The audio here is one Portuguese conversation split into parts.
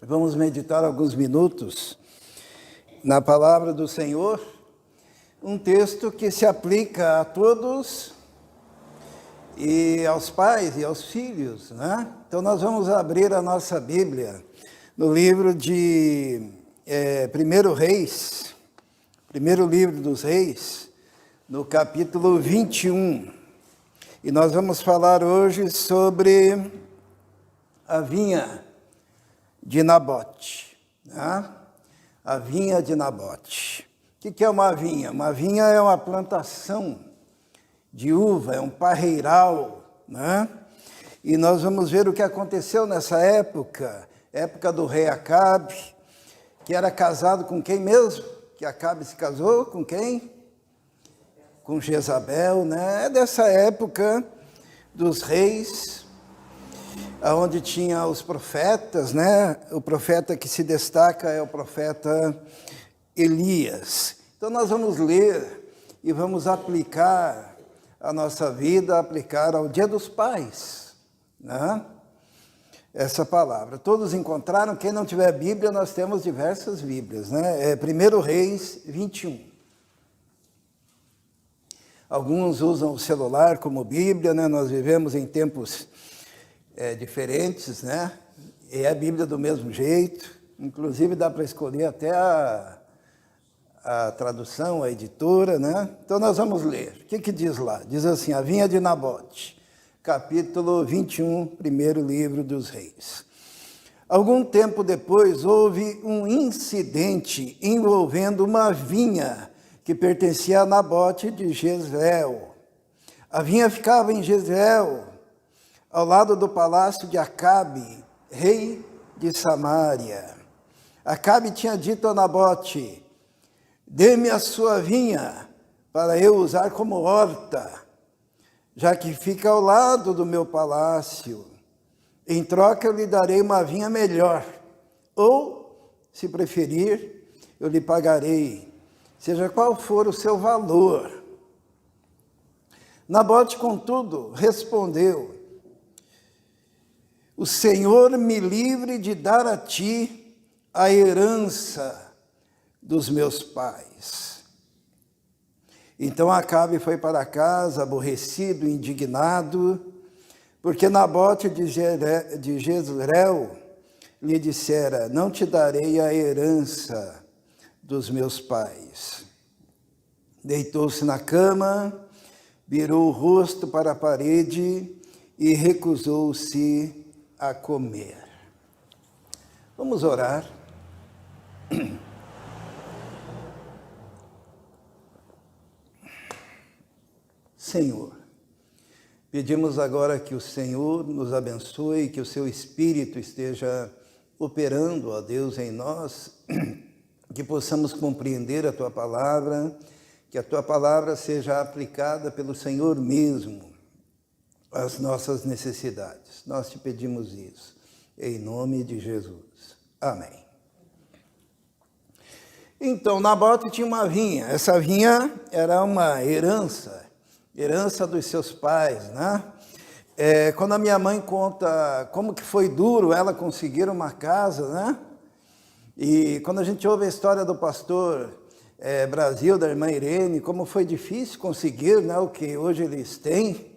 Vamos meditar alguns minutos na palavra do Senhor, um texto que se aplica a todos e aos pais e aos filhos, né? Então nós vamos abrir a nossa Bíblia no livro de 1 Reis, primeiro livro dos Reis, no capítulo 21. E nós vamos falar hoje sobre a vinha de Nabote, né? A vinha de Nabote. O que é uma vinha? Uma vinha é uma plantação de uva, é um parreiral, né? E nós vamos ver o que aconteceu nessa época do rei Acabe, que era casado com quem mesmo? Que Acabe se casou com quem? Com Jezabel, né? É dessa época dos reis, onde tinha os profetas, né? O profeta que se destaca é o profeta Elias. Então nós vamos ler e vamos aplicar a nossa vida, aplicar ao Dia dos Pais, né? Essa palavra. Todos encontraram? Quem não tiver Bíblia, nós temos diversas Bíblias, né? 1 Reis 21. Alguns usam o celular como Bíblia, né? Nós vivemos em tempos diferentes, né? E é a Bíblia do mesmo jeito. Inclusive dá para escolher até a tradução, a editora, né? Então nós vamos ler. O que diz lá? Diz assim: a vinha de Nabote, capítulo 21, primeiro livro dos Reis. Algum tempo depois houve um incidente envolvendo uma vinha que pertencia a Nabote de Jezreel. A vinha ficava em Jezreel, ao lado do palácio de Acabe, rei de Samaria. Acabe tinha dito a Nabote: dê-me a sua vinha para eu usar como horta, já que fica ao lado do meu palácio. Em troca eu lhe darei uma vinha melhor, ou, se preferir, eu lhe pagarei, seja qual for o seu valor. Nabote, contudo, respondeu: o Senhor me livre de dar a ti a herança dos meus pais. Então Acabe foi para casa, aborrecido, indignado, porque Nabote de Jezreel lhe dissera: não te darei a herança dos meus pais. Deitou-se na cama, virou o rosto para a parede e recusou-se a comer. Vamos orar. Senhor, pedimos agora que o Senhor nos abençoe, que o seu Espírito esteja operando, ó Deus, em nós, que possamos compreender a tua palavra, que a tua palavra seja aplicada pelo Senhor mesmo às nossas necessidades. Nós te pedimos isso, em nome de Jesus. Amém. Então, Nabote tinha uma vinha. Essa vinha era uma herança dos seus pais, né? Quando a minha mãe conta como que foi duro ela conseguir uma casa, né? E quando a gente ouve a história do pastor Brasil, da irmã Irene, como foi difícil conseguir, né, o que hoje eles têm,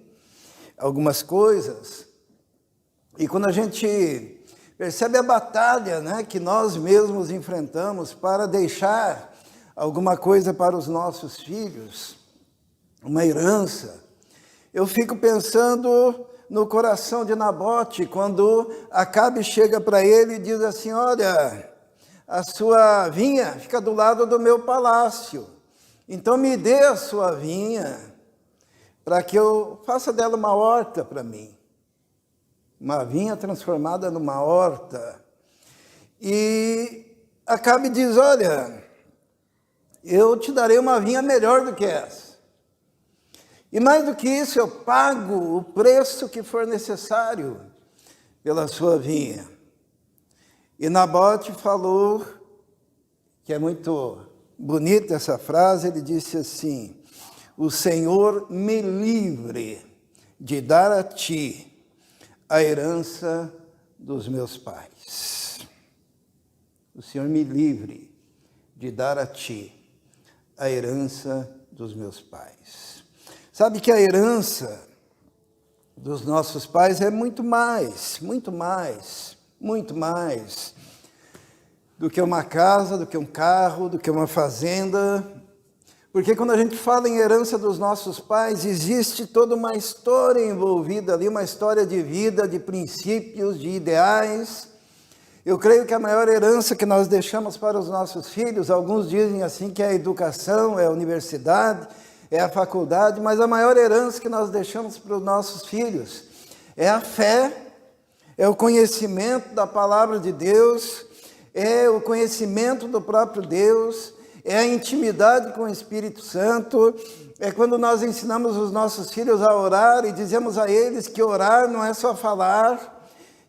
algumas coisas. E quando a gente percebe a batalha, né, que nós mesmos enfrentamos para deixar alguma coisa para os nossos filhos, uma herança, eu fico pensando no coração de Nabote, quando Acabe chega para ele e diz assim: olha, a sua vinha fica do lado do meu palácio, então me dê a sua vinha para que eu faça dela uma horta para mim. Uma vinha transformada numa horta. E Acabe diz: olha, eu te darei uma vinha melhor do que essa. E mais do que isso, eu pago o preço que for necessário pela sua vinha. E Nabote falou, que é muito bonita essa frase, ele disse assim: o Senhor me livre de dar a ti a herança dos meus pais. o Senhor me livre de dar a Ti a herança dos meus pais. Sabe que a herança dos nossos pais é muito mais do que uma casa, do que um carro, do que uma fazenda. Porque quando a gente fala em herança dos nossos pais, existe toda uma história envolvida ali, uma história de vida, de princípios, de ideais. Eu creio que a maior herança que nós deixamos para os nossos filhos, alguns dizem assim que é a educação, é a universidade, é a faculdade, mas a maior herança que nós deixamos para os nossos filhos é a fé, é o conhecimento da palavra de Deus, é o conhecimento do próprio Deus, é a intimidade com o Espírito Santo, é quando nós ensinamos os nossos filhos a orar e dizemos a eles que orar não é só falar,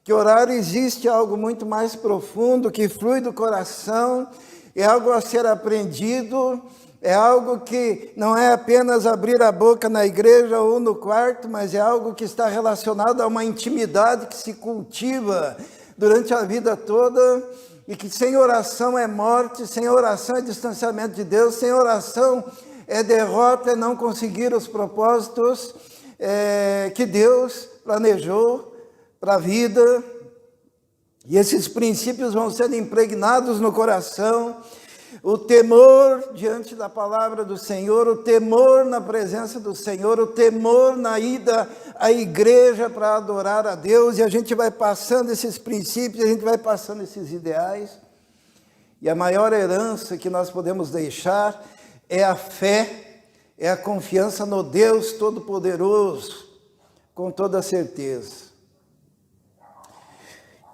que orar existe algo muito mais profundo, que flui do coração, é algo a ser aprendido, é algo que não é apenas abrir a boca na igreja ou no quarto, mas é algo que está relacionado a uma intimidade que se cultiva durante a vida toda, e que sem oração é morte, sem oração é distanciamento de Deus, sem oração é derrota, é não conseguir os propósitos que Deus planejou para a vida. E esses princípios vão sendo impregnados no coração, o temor diante da palavra do Senhor, o temor na presença do Senhor, o temor na ida à igreja para adorar a Deus, e a gente vai passando esses princípios, a gente vai passando esses ideais, e a maior herança que nós podemos deixar é a fé, é a confiança no Deus Todo-Poderoso, com toda certeza.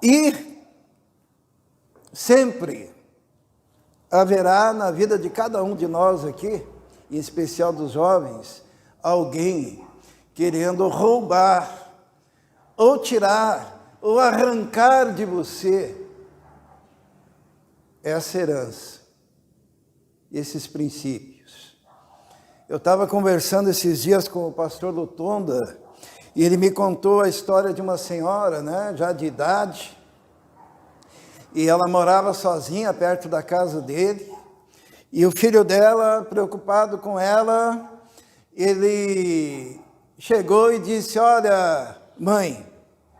E sempre haverá na vida de cada um de nós aqui, em especial dos jovens, alguém querendo roubar, ou tirar, ou arrancar de você essa herança, esses princípios. Eu estava conversando esses dias com o pastor Lutonda, e ele me contou a história de uma senhora, já de idade, e ela morava sozinha perto da casa dele, e o filho dela, preocupado com ela, ele chegou e disse: olha, mãe,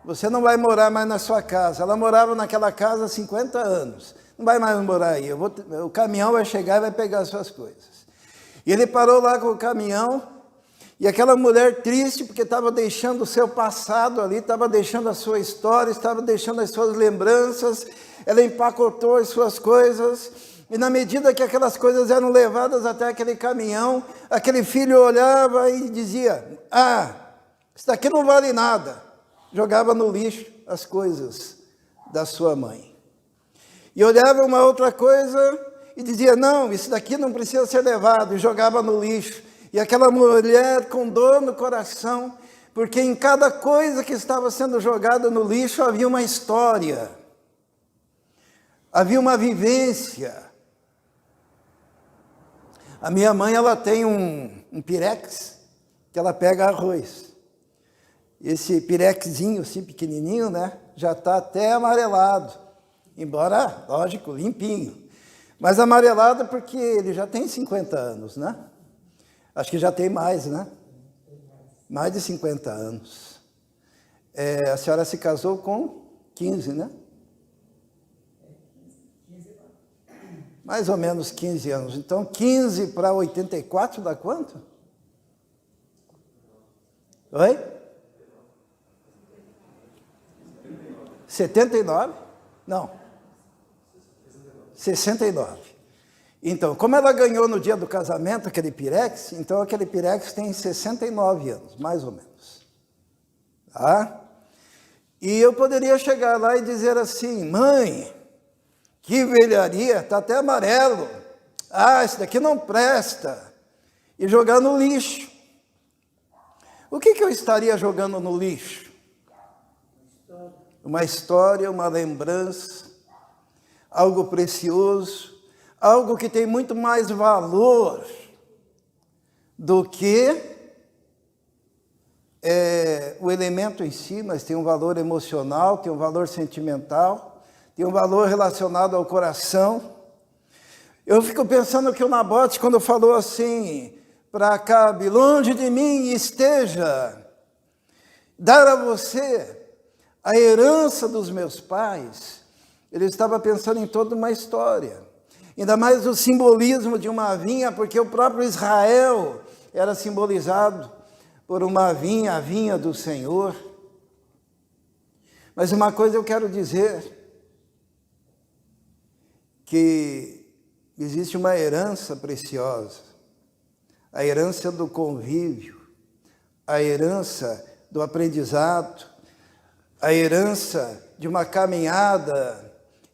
você não vai morar mais na sua casa. Ela morava naquela casa há 50 anos, não vai mais morar aí, o caminhão vai chegar e vai pegar as suas coisas. E ele parou lá com o caminhão, e aquela mulher triste, porque estava deixando o seu passado ali, estava deixando a sua história, estava deixando as suas lembranças, ela empacotou as suas coisas, e na medida que aquelas coisas eram levadas até aquele caminhão, aquele filho olhava e dizia: ah, isso daqui não vale nada. Jogava no lixo as coisas da sua mãe. E olhava uma outra coisa e dizia: não, isso daqui não precisa ser levado, e jogava no lixo. E aquela mulher com dor no coração, porque em cada coisa que estava sendo jogada no lixo havia uma história, havia uma vivência. A minha mãe, ela tem um pirex que ela pega arroz. Esse pirexzinho assim pequenininho, já está até amarelado, embora, lógico, limpinho. Mas amarelado porque ele já tem 50 anos, Acho que já tem mais, Mais de 50 anos. A senhora se casou com 15, Mais ou menos 15 anos. Então, 15 para 84 dá quanto? Oi? 79? Não. 69. Então, como ela ganhou no dia do casamento aquele pirex, então aquele pirex tem 69 anos, mais ou menos. Tá? E eu poderia chegar lá e dizer assim: mãe, que velharia, está até amarelo. Ah, isso daqui não presta. E jogar no lixo. O que eu estaria jogando no lixo? Uma história, uma lembrança, algo precioso, algo que tem muito mais valor do que o elemento em si, mas tem um valor emocional, tem um valor sentimental, tem um valor relacionado ao coração. Eu fico pensando que o Nabote, quando falou assim para Acabe, longe de mim esteja dar a você a herança dos meus pais, ele estava pensando em toda uma história. Ainda mais o simbolismo de uma vinha, porque o próprio Israel era simbolizado por uma vinha, a vinha do Senhor. Mas uma coisa eu quero dizer, que existe uma herança preciosa, a herança do convívio, a herança do aprendizado, a herança de uma caminhada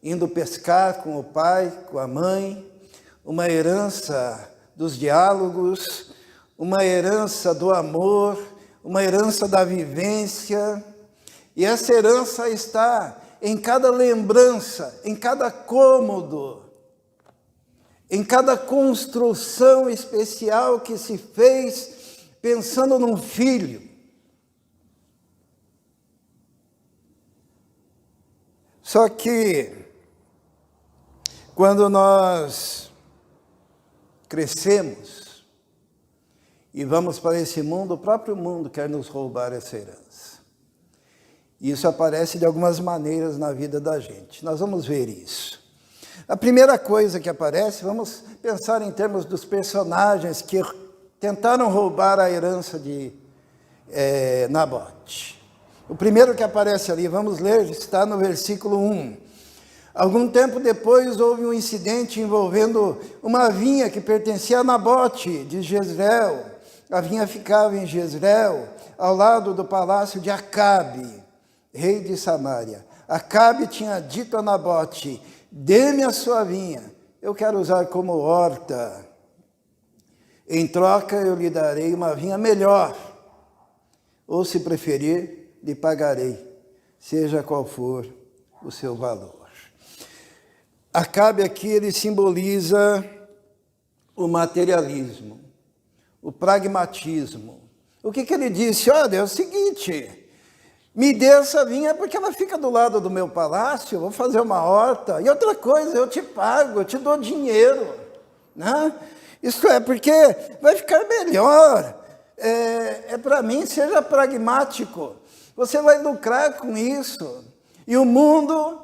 indo pescar com o pai, com a mãe, uma herança dos diálogos, uma herança do amor, uma herança da vivência. E essa herança está em cada lembrança, em cada cômodo, em cada construção especial que se fez pensando num filho. Só que, quando nós crescemos e vamos para esse mundo, o próprio mundo quer nos roubar essa herança. E isso aparece de algumas maneiras na vida da gente. Nós vamos ver isso. A primeira coisa que aparece, vamos pensar em termos dos personagens que tentaram roubar a herança de Nabote. O primeiro que aparece ali, vamos ler, está no versículo 1. Algum tempo depois houve um incidente envolvendo uma vinha que pertencia a Nabote de Jezreel. A vinha ficava em Jezreel, ao lado do palácio de Acabe, rei de Samaria. Acabe tinha dito a Nabote, dê-me a sua vinha, eu quero usar como horta. Em troca eu lhe darei uma vinha melhor, ou se preferir, lhe pagarei, seja qual for o seu valor. Acabe aqui, ele simboliza o materialismo, o pragmatismo. O que ele disse? Olha, é o seguinte, me dê essa vinha porque ela fica do lado do meu palácio, eu vou fazer uma horta. E outra coisa, eu te pago, eu te dou dinheiro. Né? Isso é porque vai ficar melhor. Para mim, seja pragmático. Você vai lucrar com isso. E o mundo,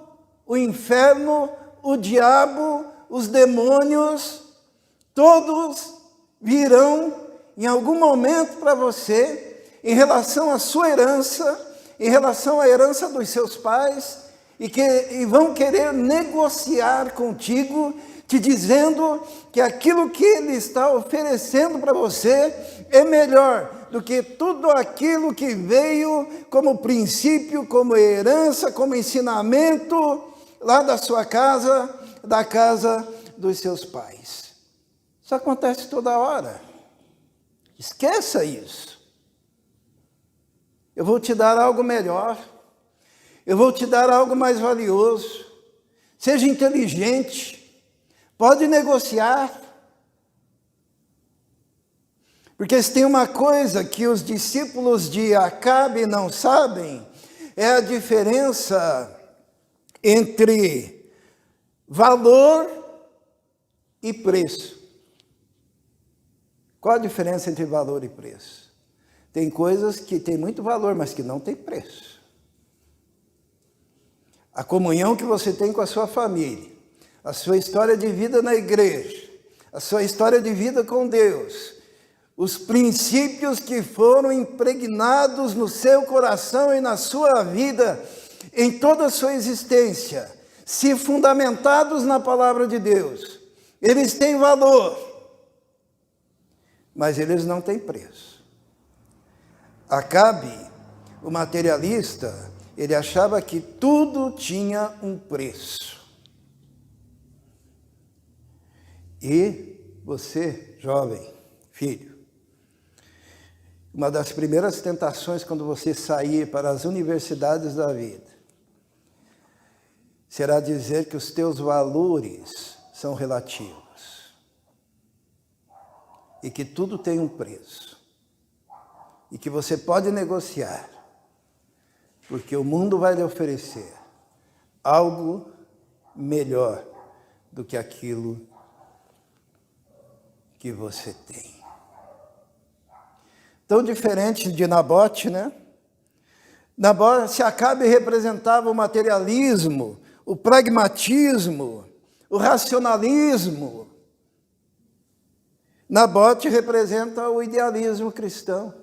o inferno, o diabo, os demônios, todos virão em algum momento para você, em relação à sua herança, em relação à herança dos seus pais, e vão querer negociar contigo, te dizendo que aquilo que ele está oferecendo para você é melhor do que tudo aquilo que veio como princípio, como herança, como ensinamento lá da sua casa, da casa dos seus pais. Isso acontece toda hora. Esqueça isso. Eu vou te dar algo melhor. Eu vou te dar algo mais valioso. Seja inteligente. Pode negociar. Porque se tem uma coisa que os discípulos de Acabe não sabem, é a diferença entre valor e preço. Qual a diferença entre valor e preço? Tem coisas que têm muito valor, mas que não têm preço. A comunhão que você tem com a sua família, a sua história de vida na igreja, a sua história de vida com Deus, os princípios que foram impregnados no seu coração e na sua vida, em toda a sua existência, se fundamentados na palavra de Deus, eles têm valor, mas eles não têm preço. Acabe, o materialista, ele achava que tudo tinha um preço. E você, jovem, filho, uma das primeiras tentações quando você sair para as universidades da vida, será dizer que os teus valores são relativos. E que tudo tem um preço. E que você pode negociar. Porque o mundo vai lhe oferecer algo melhor do que aquilo que você tem. Tão diferente de Nabote, né? Nabote, Acabe representava o materialismo, o pragmatismo, o racionalismo. Nabote representa o idealismo cristão,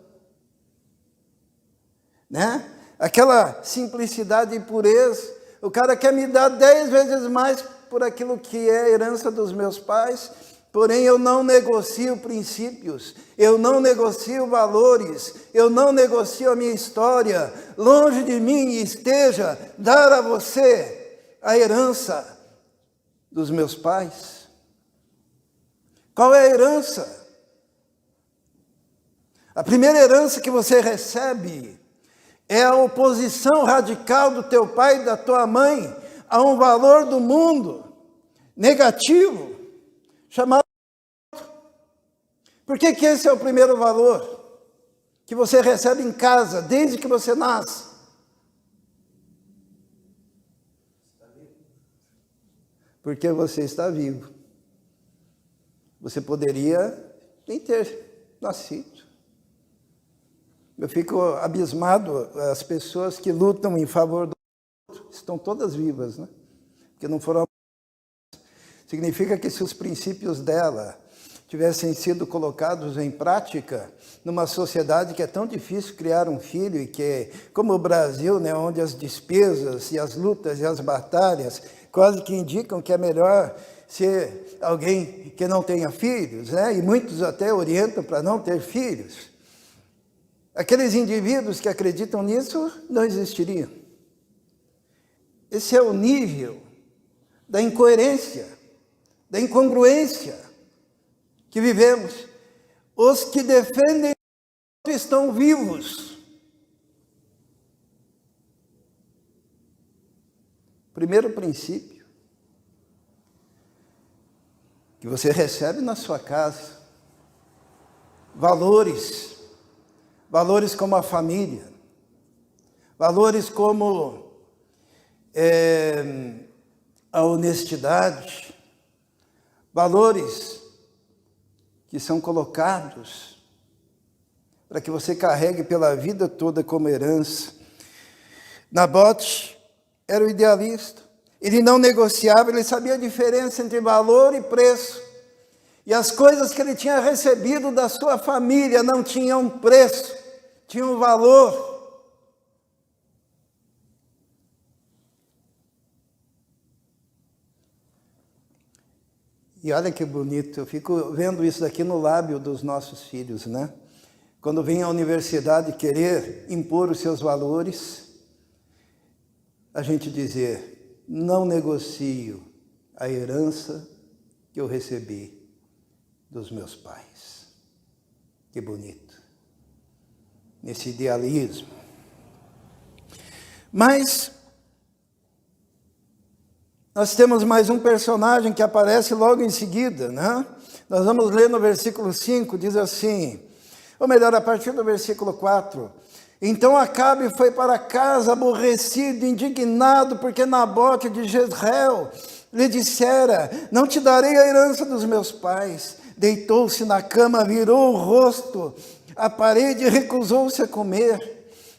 né? Aquela simplicidade e pureza. O cara quer me dar 10 vezes mais por aquilo que é herança dos meus pais, porém eu não negocio princípios, eu não negocio valores, eu não negocio a minha história. Longe de mim esteja dar a você a herança dos meus pais. Qual é a herança? A primeira herança que você recebe é a oposição radical do teu pai e da tua mãe a um valor do mundo negativo, chamado. Por que esse é o primeiro valor que você recebe em casa, desde que você nasce? Porque você está vivo. Você poderia nem ter nascido. Eu fico abismado, as pessoas que lutam em favor do outro, estão todas vivas, né? Porque não foram. Significa que se os princípios dela tivessem sido colocados em prática numa sociedade que é tão difícil criar um filho e que, como o Brasil, né, onde as despesas e as lutas e as batalhas quase que indicam que é melhor ser alguém que não tenha filhos, né? E muitos até orientam para não ter filhos. Aqueles indivíduos que acreditam nisso não existiriam. Esse é o nível da incoerência, da incongruência que vivemos. Os que defendem estão vivos. Primeiro princípio que você recebe na sua casa, valores como a família, valores como a honestidade, valores que são colocados para que você carregue pela vida toda como herança. Nabote era o idealista, ele não negociava, ele sabia a diferença entre valor e preço. E as coisas que ele tinha recebido da sua família não tinham preço, tinham valor. E olha que bonito, eu fico vendo isso daqui no lábio dos nossos filhos, né? Quando vem à universidade querer impor os seus valores, a gente dizer, não negocio a herança que eu recebi dos meus pais. Que bonito. Nesse idealismo. Mas nós temos mais um personagem que aparece logo em seguida, né? Nós vamos ler no versículo 5, diz assim, ou melhor, a partir do versículo 4. Então Acabe foi para casa aborrecido, indignado, porque Nabote de Jezreel lhe dissera, não te darei a herança dos meus pais. Deitou-se na cama, virou o rosto à parede e recusou-se a comer.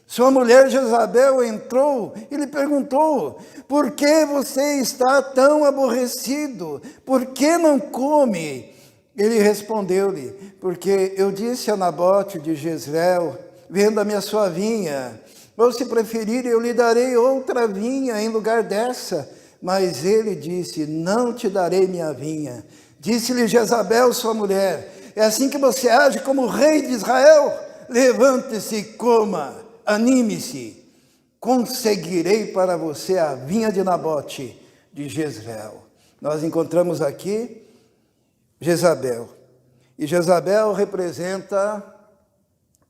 Sua mulher Jezabel entrou e lhe perguntou, por que você está tão aborrecido? Por que não come? Ele respondeu-lhe, porque eu disse a Nabote de Jezreel, venda-me a sua vinha, ou se preferir eu lhe darei outra vinha em lugar dessa. Mas ele disse, não te darei minha vinha. Disse-lhe Jezabel, sua mulher, é assim que você age como rei de Israel? Levante-se e coma, anime-se, conseguirei para você a vinha de Nabote de Jezreel. Nós encontramos aqui Jezabel. E Jezabel representa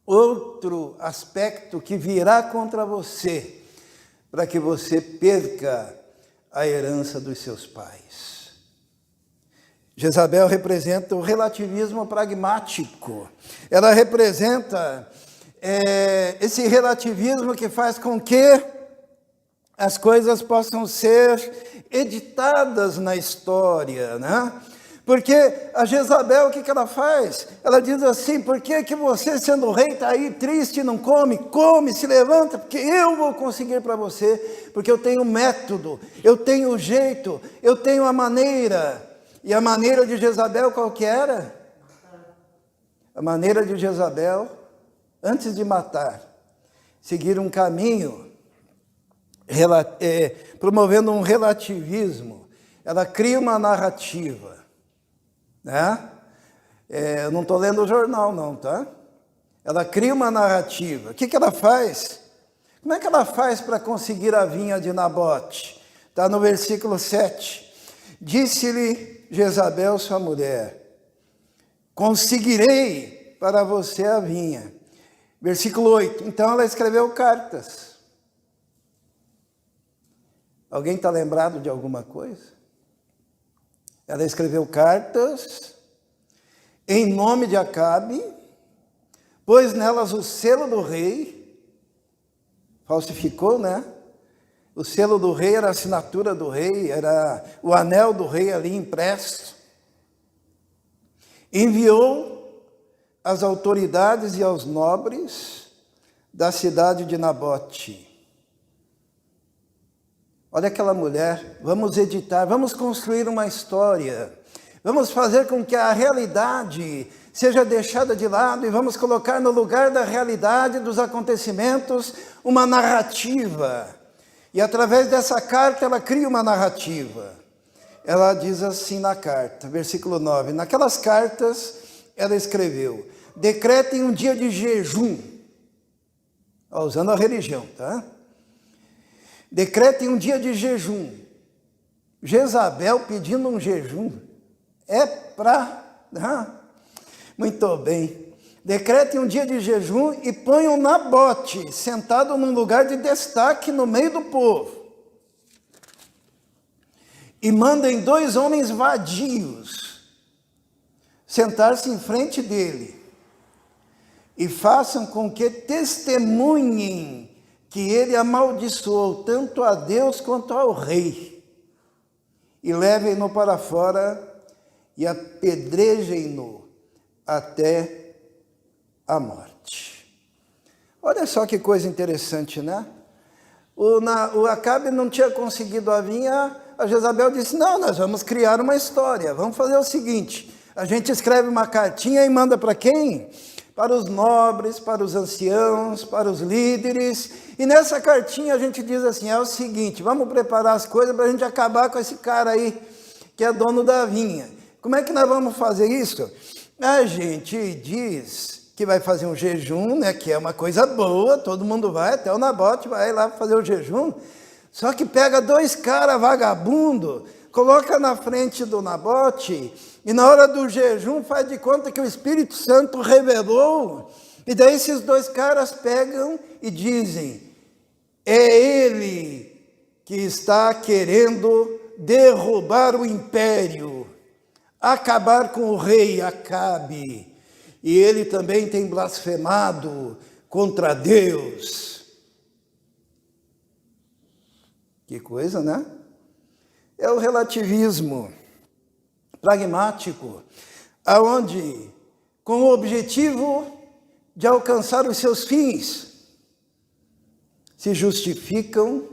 outro aspecto que virá contra você, para que você perca a herança dos seus pais. Jezabel representa o relativismo pragmático. Ela representa esse relativismo que faz com que as coisas possam ser editadas na história, né? Porque a Jezabel, o que ela faz? Ela diz assim: por que você, sendo rei, está aí triste e não come? Come, se levanta, porque eu vou conseguir para você, porque eu tenho método, eu tenho jeito, eu tenho a maneira. E a maneira de Jezabel qual que era? A maneira de Jezabel, antes de matar, seguir um caminho, promovendo um relativismo. Ela cria uma narrativa. Né? Eu não estou lendo o jornal não, tá? Ela cria uma narrativa. O que ela faz? Como é que ela faz para conseguir a vinha de Nabote? Está no versículo 7. Disse-lhe Jezabel, sua mulher: conseguirei para você a vinha. Versículo 8. Então ela escreveu cartas. Alguém está lembrado de alguma coisa? Ela escreveu cartas em nome de Acabe, pôs nelas o selo do rei, falsificou, né? O selo do rei era a assinatura do rei, era o anel do rei ali impresso. Enviou às autoridades e aos nobres da cidade de Nabote. Olha aquela mulher, vamos editar, vamos construir uma história, vamos fazer com que a realidade seja deixada de lado e vamos colocar no lugar da realidade dos acontecimentos uma narrativa. E através dessa carta ela cria uma narrativa. Ela diz assim na carta, versículo 9, naquelas cartas ela escreveu: decretem um dia de jejum, usando a religião, tá? Decretem um dia de jejum. Jezabel pedindo um jejum. É para... Muito bem. Decretem um dia de jejum e ponham Nabote sentado num lugar de destaque no meio do povo. E mandem 2 homens vadios sentar-se em frente dele. E façam com que testemunhem que ele amaldiçoou tanto a Deus quanto ao rei. E levem-no para fora e apedrejem-no até a morte. Olha só que coisa interessante, né? O Acabe não tinha conseguido a vinha, a Jezabel disse: não, nós vamos criar uma história, vamos fazer o seguinte, a gente escreve uma cartinha e manda para quem? Para os nobres, para os anciãos, para os líderes, e nessa cartinha a gente diz assim: é o seguinte, vamos preparar as coisas para a gente acabar com esse cara aí, que é dono da vinha. Como é que nós vamos fazer isso? A gente diz que vai fazer um jejum, né, que é uma coisa boa, todo mundo vai, até o Nabote vai lá fazer o jejum, só que pega 2 caras vagabundo, coloca na frente do Nabote, e na hora do jejum faz de conta que o Espírito Santo revelou, e daí esses 2 caras pegam e dizem: é ele que está querendo derrubar o império, acabar com o rei Acabe, e ele também tem blasfemado contra Deus. Que coisa, né? É o relativismo pragmático, aonde, com o objetivo de alcançar os seus fins, se justificam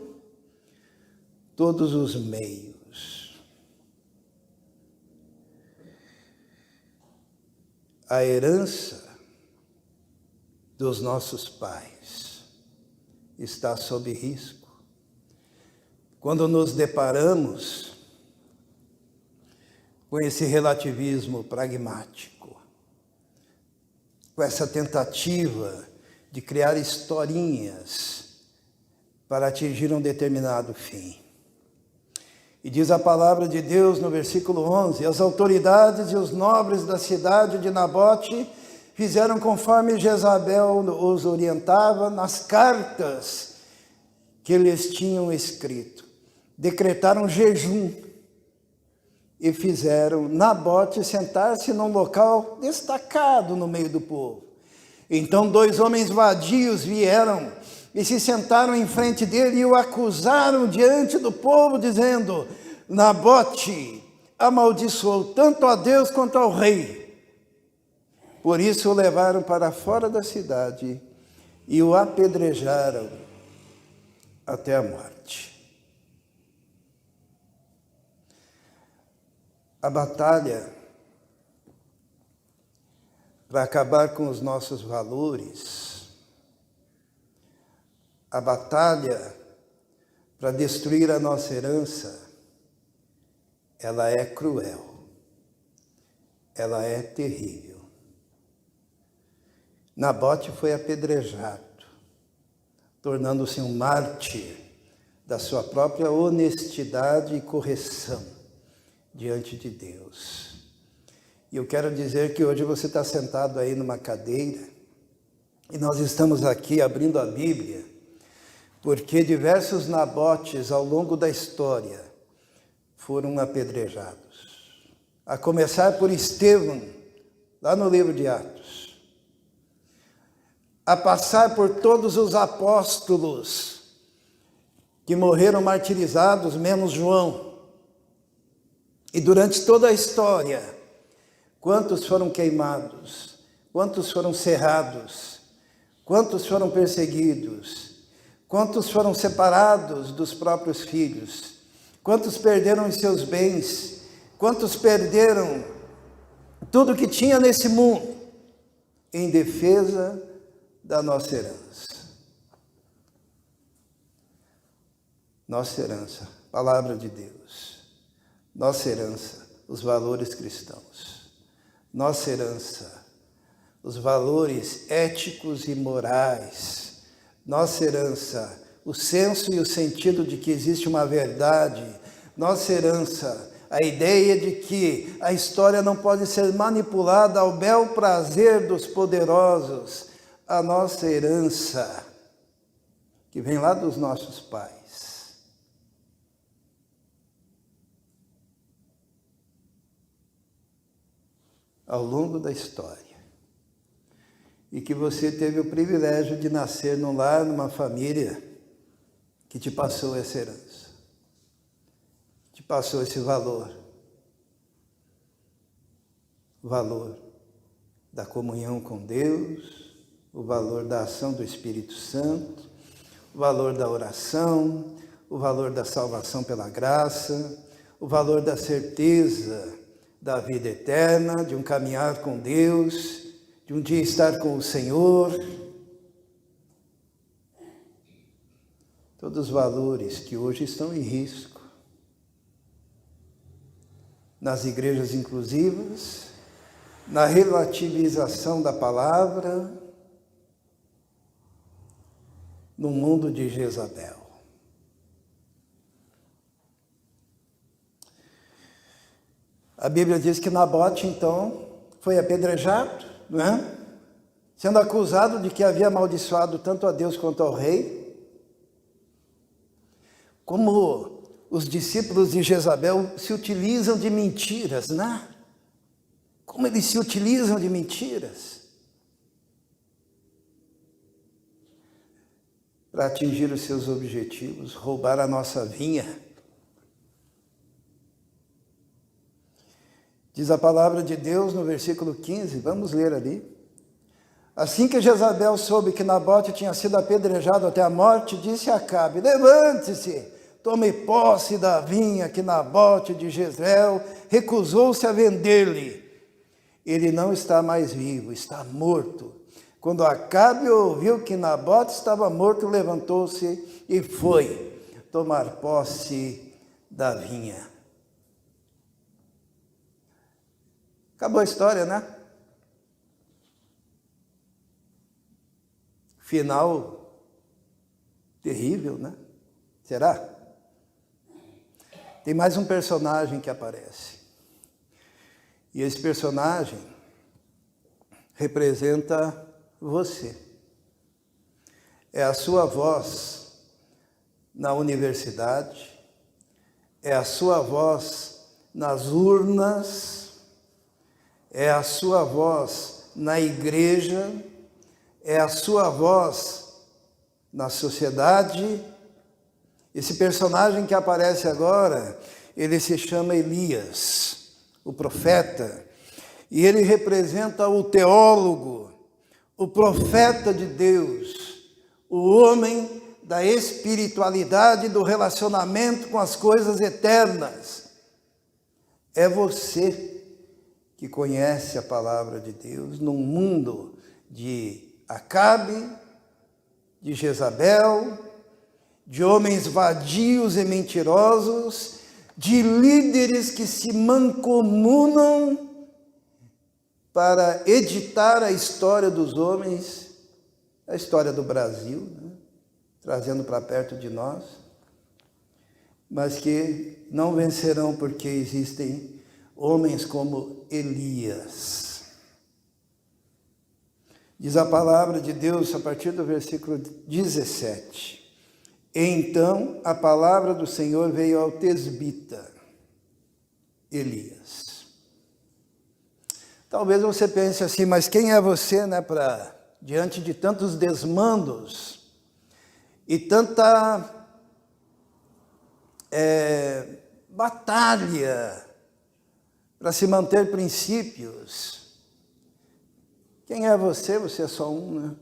todos os meios. A herança dos nossos pais está sob risco quando nos deparamos com esse relativismo pragmático, com essa tentativa de criar historinhas para atingir um determinado fim. E diz a palavra de Deus no versículo 11, as autoridades e os nobres da cidade de Nabote fizeram conforme Jezabel os orientava nas cartas que eles tinham escrito. Decretaram jejum e fizeram Nabote sentar-se num local destacado no meio do povo. Então 2 homens vadios vieram e se sentaram em frente dele e o acusaram diante do povo, dizendo: Nabote amaldiçoou tanto a Deus quanto ao rei. Por isso o levaram para fora da cidade e o apedrejaram até a morte. A batalha para acabar com os nossos valores, a batalha para destruir a nossa herança, ela é cruel, ela é terrível. Nabote foi apedrejado, tornando-se um mártir da sua própria honestidade e correção diante de Deus. E eu quero dizer que hoje você está sentado aí numa cadeira e nós estamos aqui abrindo a Bíblia porque diversos Nabotes ao longo da história foram apedrejados. A começar por Estevão, lá no livro de Atos. A passar por todos os apóstolos que morreram martirizados, menos João. E durante toda a história, quantos foram queimados, quantos foram cerrados, quantos foram perseguidos, quantos foram separados dos próprios filhos, quantos perderam os seus bens, quantos perderam tudo que tinha nesse mundo em defesa da nossa herança. Nossa herança, palavra de Deus. Nossa herança, os valores cristãos. Nossa herança, os valores éticos e morais. Nossa herança, o senso e o sentido de que existe uma verdade. Nossa herança, a ideia de que a história não pode ser manipulada ao bel prazer dos poderosos. A nossa herança, que vem lá dos nossos pais. Ao longo da história. E que você teve o privilégio de nascer num lar, numa família que te passou essa herança. Te passou esse valor. O valor da comunhão com Deus, o valor da ação do Espírito Santo, o valor da oração, o valor da salvação pela graça, o valor da certeza da vida eterna, de um caminhar com Deus, de um dia estar com o Senhor. Todos os valores que hoje estão em risco. Nas igrejas inclusivas, na relativização da palavra, no mundo de Jezabel. A Bíblia diz que Nabote, então, foi apedrejado, não é? Sendo acusado de que havia amaldiçoado tanto a Deus quanto ao rei. Como os discípulos de Jezabel se utilizam de mentiras, né? Como eles se utilizam de mentiras para atingir os seus objetivos, roubar a nossa vinha. Diz a palavra de Deus no versículo 15, vamos ler ali. Assim que Jezabel soube que Nabote tinha sido apedrejado até a morte, disse a Acabe: levante-se, tome posse da vinha que Nabote de Jezreel recusou-se a vender-lhe. Ele não está mais vivo, está morto. Quando Acabe ouviu que Nabote estava morto, levantou-se e foi tomar posse da vinha. Acabou a história, né? Final terrível, né? Será? Tem mais um personagem que aparece. E esse personagem representa você. É a sua voz na universidade, é a sua voz nas urnas, é a sua voz na igreja, é a sua voz na sociedade. Esse personagem que aparece agora, ele se chama Elias, o profeta, e ele representa o teólogo, o profeta de Deus, o homem da espiritualidade, do relacionamento com as coisas eternas. É você que conhece a palavra de Deus num mundo de Acabe, de Jezabel, de homens vadios e mentirosos, de líderes que se mancomunam para editar a história dos homens, a história do Brasil, né? Trazendo para perto de nós, mas que não vencerão porque existem homens como Elias. Diz a palavra de Deus a partir do versículo 17. Então a palavra do Senhor veio ao tesbita, Elias. Talvez você pense assim, mas quem é você, né, para diante de tantos desmandos e tanta batalha para se manter princípios? Quem é você? Você é só um, né?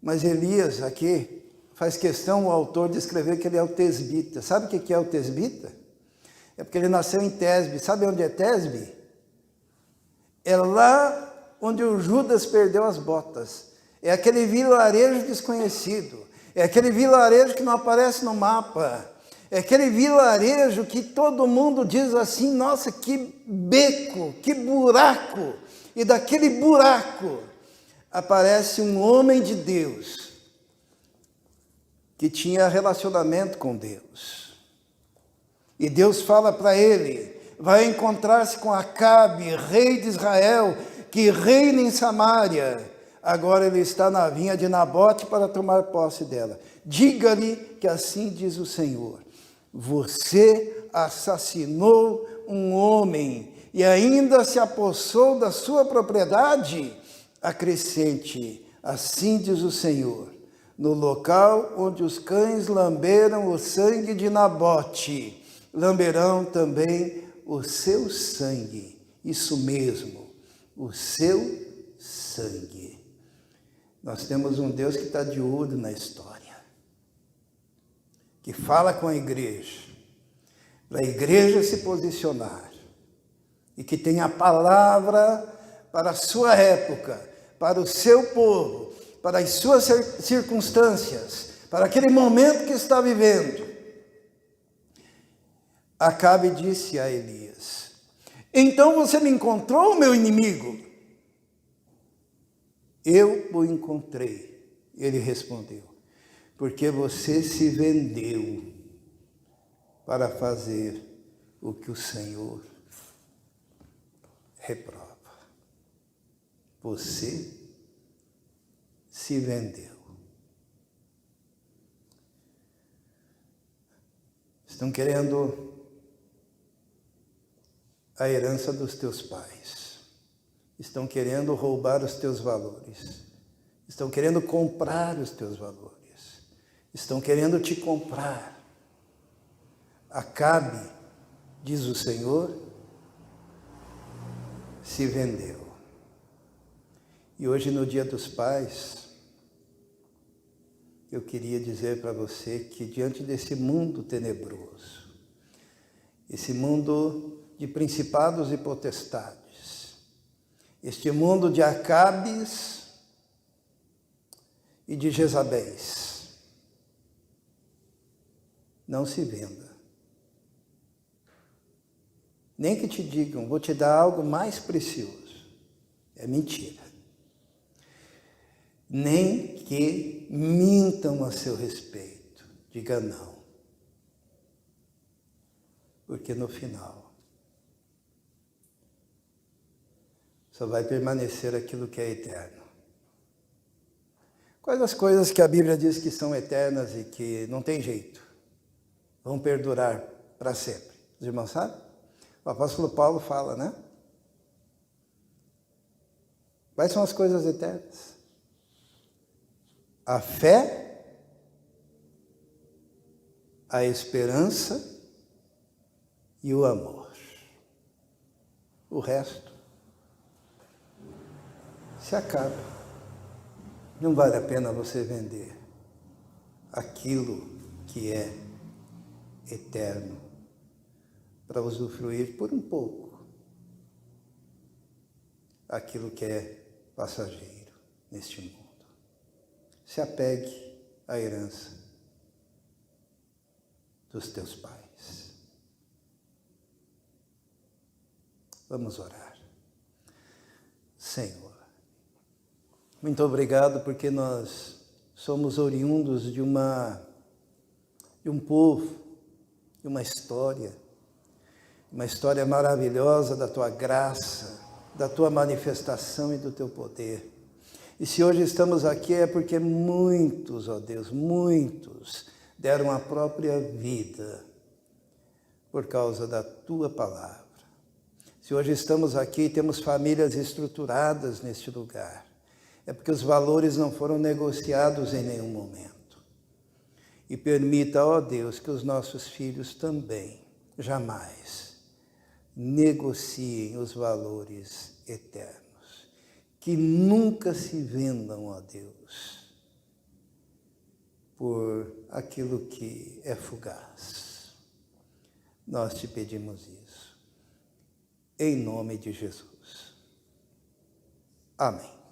Mas Elias aqui faz questão o autor de escrever que ele é o tesbita. Sabe o que é o tesbita? É porque ele nasceu em Tesbe. Sabe onde é Tesbe? É lá onde o Judas perdeu as botas. É aquele vilarejo desconhecido. É aquele vilarejo que não aparece no mapa. É aquele vilarejo que todo mundo diz assim, nossa, que beco, que buraco. E daquele buraco aparece um homem de Deus que tinha relacionamento com Deus. E Deus fala para ele, vai encontrar-se com Acabe, rei de Israel, que reina em Samaria. Agora ele está na vinha de Nabote para tomar posse dela. Diga-lhe que assim diz o Senhor, você assassinou um homem e ainda se apossou da sua propriedade? Acrescente, assim diz o Senhor, no local onde os cães lamberam o sangue de Nabote, lamberão também o seu sangue. Isso mesmo, o seu sangue. Nós temos um Deus que está de olho na história, que fala com a igreja, para a igreja se posicionar, e que tem a palavra para a sua época, para o seu povo, para as suas circunstâncias, para aquele momento que está vivendo. Acabe disse a Elias, então você me encontrou, meu inimigo? Eu o encontrei, ele respondeu, porque você se vendeu para fazer o que o Senhor reprova. Você se vendeu. Estão querendo a herança dos teus pais. Estão querendo roubar os teus valores. Estão querendo comprar os teus valores. Estão querendo te comprar. Acabe, diz o Senhor, se vendeu. E hoje, no Dia dos Pais, eu queria dizer para você que diante desse mundo tenebroso, esse mundo de principados e potestades, este mundo de Acabes e de Jezabéis, não se venda. Nem que te digam, vou te dar algo mais precioso. É mentira. Nem que mintam a seu respeito. Diga não. Porque no final só vai permanecer aquilo que é eterno. Quais as coisas que a Bíblia diz que são eternas e que não tem jeito? Vão perdurar para sempre. Os irmãos sabem? O apóstolo Paulo fala, né? Quais são as coisas eternas? A fé a esperança e o amor. O resto se acaba. Não vale a pena você vender aquilo que é eterno para usufruir por um pouco aquilo que é passageiro neste mundo. Se apegue à herança dos teus pais. Vamos orar. Senhor, muito obrigado porque nós somos oriundos de um povo, de uma história maravilhosa da tua graça, da tua manifestação e do teu poder. E se hoje estamos aqui é porque muitos, ó Deus, muitos deram a própria vida por causa da tua palavra. Se hoje estamos aqui e temos famílias estruturadas neste lugar, é porque os valores não foram negociados em nenhum momento. E permita, ó Deus, que os nossos filhos também jamais negociem os valores eternos. Que nunca se vendam, ó Deus, por aquilo que é fugaz. Nós te pedimos isso, em nome de Jesus. Amém.